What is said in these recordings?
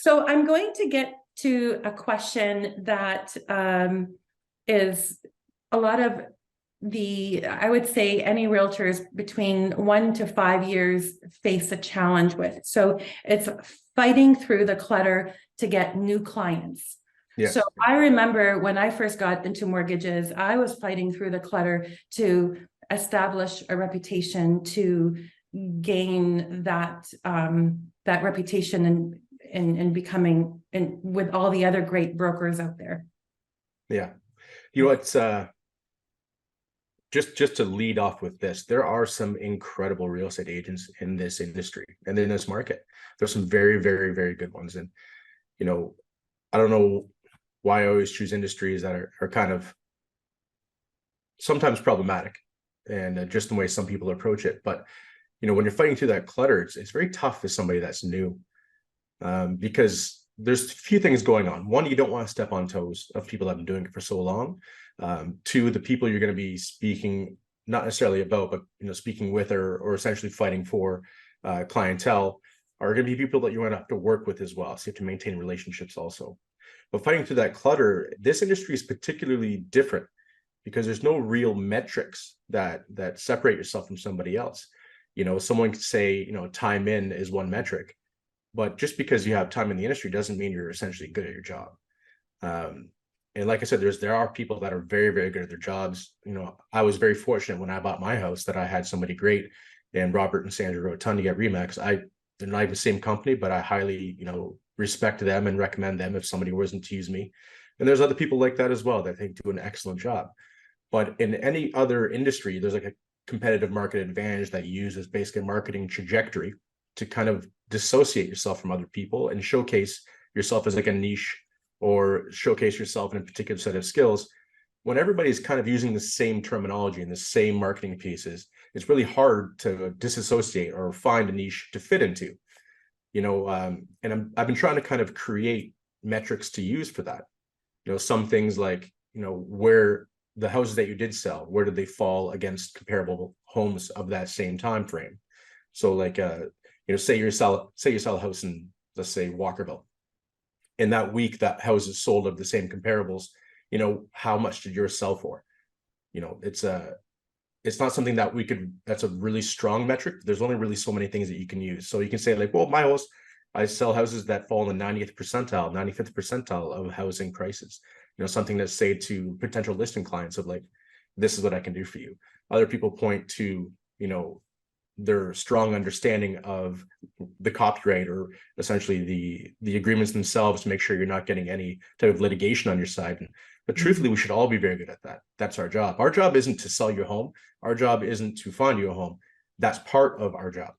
So I'm going to get to a question that is a lot of I would say any realtors between 1 to 5 years face a challenge with. So it's fighting through the clutter to get new clients. Yes. So I remember when I first got into mortgages, I was fighting through the clutter to establish a reputation, to gain that that reputation and becoming with all the other great brokers out there. Yeah. You know, it's just to lead off with this, there are some incredible real estate agents in this industry and in this market. There's some very, very, very good ones. And, you know, I don't know why I always choose industries that are kind of sometimes problematic and just the way some people approach it. But, you know, when you're fighting through that clutter, it's very tough as somebody that's new because there's a few things going on. One, you don't want to step on toes of people that have been doing it for so long. Two, the people you're going to be speaking, not necessarily about, but, you know, speaking with or essentially fighting for clientele are going to be people that you're going to have to work with as well. So you have to maintain relationships also. But fighting through that clutter, this industry is particularly different because there's no real metrics that separate yourself from somebody else. You know, someone could say, you know, time in is one metric, but just because you have time in the industry doesn't mean you're essentially good at your job. And like I said, there are people that are very, very good at their jobs. You know, I was very fortunate when I bought my house that I had somebody great, and Robert and Sandra wrote a ton to get Remax. They're not even the same company, but I highly, you know, respect them and recommend them if somebody wasn't to use me. And there's other people like that as well that I think do an excellent job. But in any other industry, there's like a competitive market advantage that you use as basically a marketing trajectory to kind of dissociate yourself from other people and showcase yourself as like a niche or showcase yourself in a particular set of skills. When everybody's kind of using the same terminology and the same marketing pieces, it's really hard to disassociate or find a niche to fit into. You know, and I've been trying to kind of create metrics to use for that. You know, some things like, you know, where the houses that you did sell, where did they fall against comparable homes of that same time frame? So like, you know, say you sell a house in, let's say, Walkerville. In that week, that house is sold of the same comparables. You know, how much did yours sell for? You know, it's not something that that's a really strong metric. There's only really so many things that you can use. So you can say like, well, my house, I sell houses that fall in the 90th percentile, 95th percentile of housing prices. You know, something to say to potential listing clients of like, this is what I can do for you. Other people point to, you know, their strong understanding of the copyright or essentially the agreements themselves to make sure you're not getting any type of litigation on your side. But truthfully, we should all be very good at that. That's our job. Our job isn't to sell your home. Our job isn't to find you a home. That's part of our job,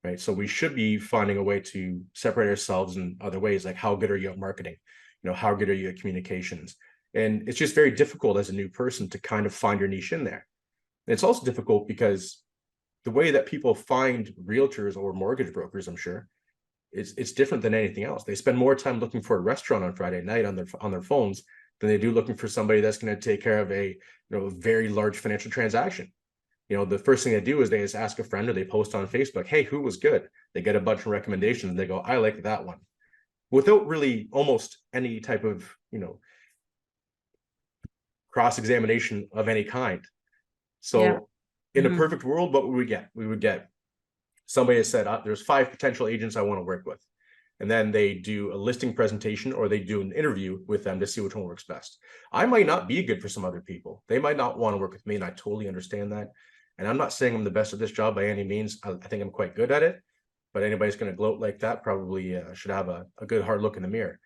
right? So we should be finding a way to separate ourselves in other ways, like how good are you at marketing? You know, how good are you at communications? And it's just very difficult as a new person to kind of find your niche in there. And it's also difficult because the way that people find realtors or mortgage brokers, I'm sure, it's different than anything else. They spend more time looking for a restaurant on Friday night on their phones than they do looking for somebody that's going to take care of a very large financial transaction. You know, the first thing they do is they just ask a friend or they post on Facebook, hey, who was good? They get a bunch of recommendations and they go, I like that one, without really almost any type of, you know, cross-examination of any kind. So yeah. In a perfect world, what would we get? We would get somebody that said, there's 5 potential agents I want to work with. And then they do a listing presentation or they do an interview with them to see which one works best. I might not be good for some other people. They might not want to work with me, and I totally understand that. And I'm not saying I'm the best at this job by any means. I think I'm quite good at it, but anybody's going to gloat like that probably should have a good hard look in the mirror.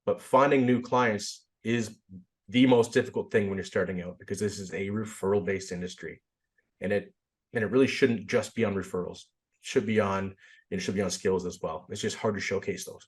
But finding new clients is the most difficult thing when you're starting out, because this is a referral-based industry. And it really shouldn't just be on referrals. It should be on skills as well. It's just hard to showcase those.